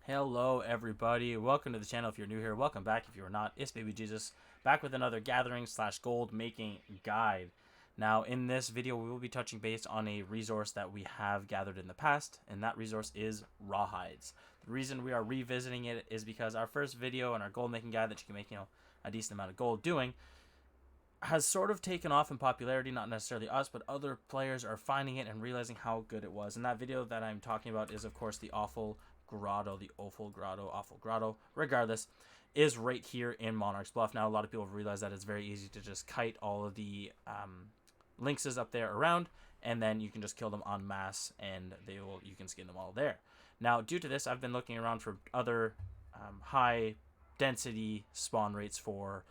Hello everybody, welcome to the channel. If you're new here, welcome back. If you're not, it's Baby Jesus back with another gathering / gold making guide. Now in this video we will be touching base on a resource that we have gathered in the past, and that resource is Rawhides. The reason we are revisiting it is because our first video and our gold making guide that you can make a decent amount of gold doing has sort of taken off in popularity. Not necessarily us, but other players are finding it and realizing how good it was. And that video that I'm talking about is of course the Offal Grotto, Offal Grotto, regardless, is right here in Monarch's Bluff. Now, a lot of people have realized that it's very easy to just kite all of the lynxes up there around, and then you can just kill them en masse, and you can skin them all there. Now, due to this, I've been looking around for other high density spawn rates for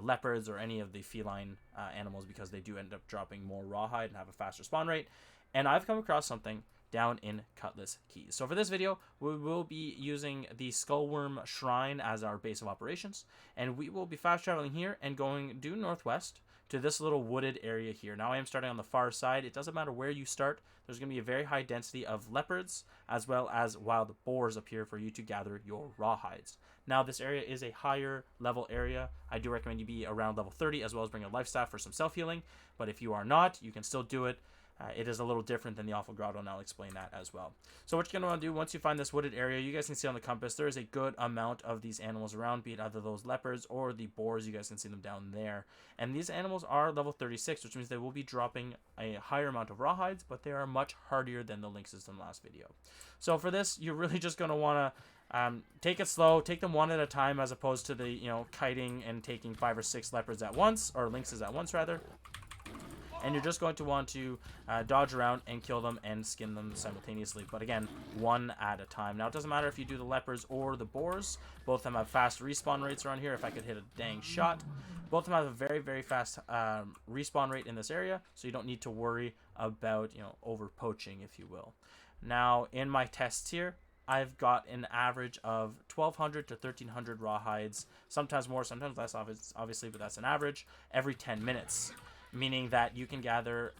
leopards or any of the feline animals, because they do end up dropping more rawhide and have a faster spawn rate. And I've come across something down in Cutless Keys. So for this video, we will be using the SkullWorm Shrine as our base of operations, and we will be fast traveling here and going due northwest to this little wooded area here. Now I am starting on the far side. It doesn't matter where you start. There's going to be a very high density of leopards as well as wild boars up here for you to gather your rawhides. Now this area is a higher level area. I do recommend you be around level 30 as well as bring a life staff for some self-healing, but if you are not, you can still do it. It is a little different than the Offal Grotto, and I'll explain that as well. So what you're going to want to do once you find this wooded area, you guys can see on the compass, there is a good amount of these animals around, be it either those leopards or the boars. You guys can see them down there. And these animals are level 36, which means they will be dropping a higher amount of rawhides, but they are much hardier than the lynxes in the last video. So for this, you're really just going to want to take it slow, take them one at a time, as opposed to the, kiting and taking 5 or 6 leopards at once, or lynxes at once rather. And you're just going to want to dodge around and kill them and skin them simultaneously. But again, one at a time. Now, it doesn't matter if you do the leopards or the boars. Both of them have fast respawn rates around here. If I could hit a dang shot. Both of them have a very, very fast respawn rate in this area. So you don't need to worry about, over poaching, if you will. Now, in my tests here, I've got an average of 1,200 to 1,300 rawhides. Sometimes more, sometimes less, obviously, but that's an average every 10 minutes. Meaning that you can gather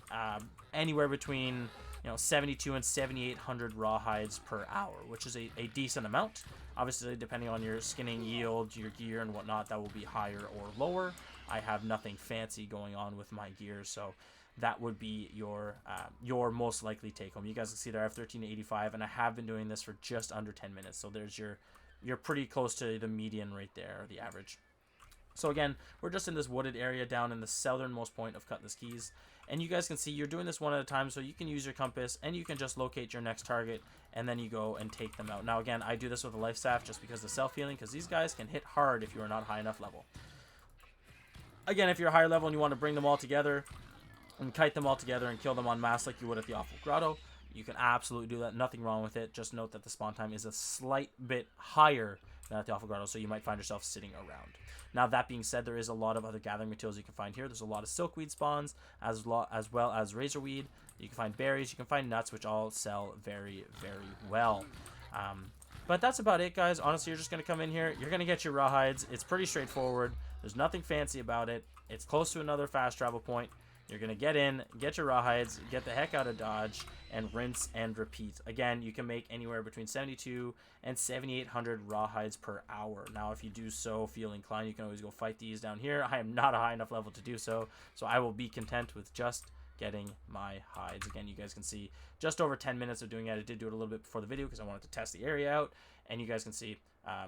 anywhere between 72 and 7,800 rawhides per hour, which is a decent amount. Obviously, depending on your skinning yield, your gear and whatnot, that will be higher or lower. I have nothing fancy going on with my gear, so that would be your most likely take home. You guys can see there I have 1385, and I have been doing this for just under 10 minutes. So there's you're pretty close to the median right there, or the average. So again, we're just in this wooded area down in the southernmost point of Cutless Keys. And you guys can see you're doing this one at a time, so you can use your compass and you can just locate your next target, and then you go and take them out. Now again, I do this with a life staff just because of self-healing, because these guys can hit hard if you are not high enough level. Again, if you're higher level and you want to bring them all together and kite them all together and kill them en masse like you would at the Offal Grotto, you can absolutely do that. Nothing wrong with it. Just note that the spawn time is a slight bit higher than at the Offal Grotto, so you might find yourself sitting around. Now, that being said, there is a lot of other gathering materials you can find here. There's a lot of silkweed spawns, as well as razorweed. You can find berries. You can find nuts, which all sell very, very well. But that's about it, guys. Honestly, you're just going to come in here. You're going to get your rawhides. It's pretty straightforward. There's nothing fancy about it. It's close to another fast travel point. You're going to get in, get your rawhides, get the heck out of Dodge, and rinse and repeat. Again, you can make anywhere between 72 and 7,800 rawhides per hour. Now, if you do so feel inclined, you can always go fight these down here. I am not a high enough level to do so, so I will be content with just getting my hides. Again, you guys can see just over 10 minutes of doing it. I did do it a little bit before the video because I wanted to test the area out, and you guys can see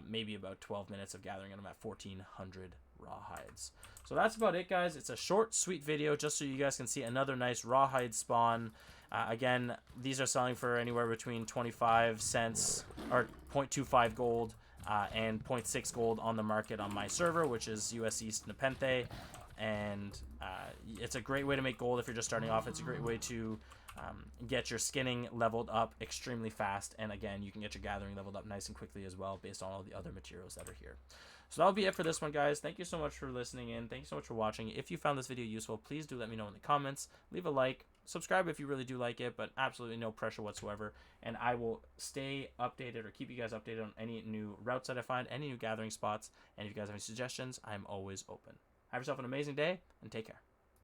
maybe about 12 minutes of gathering, and I'm at 1,400 rawhides. So that's about it, guys. It's a short, sweet video just so you guys can see another nice rawhide spawn. Again, these are selling for anywhere between 25 cents or 0.25 gold and 0.6 gold on the market on my server, which is US East Nepenthe. And it's a great way to make gold if you're just starting off. It's a great way to get your skinning leveled up extremely fast, and again, you can get your gathering leveled up nice and quickly as well based on all the other materials that are here. So that'll be it for this one, guys. Thank you so much for listening in. Thank you so much for watching. If you found this video useful, please do let me know in the comments. Leave a like, subscribe if you really do like it, but absolutely no pressure whatsoever, and I will stay updated or keep you guys updated on any new routes that I find, any new gathering spots, and if you guys have any suggestions, I'm always open. Have yourself an amazing day, and take care.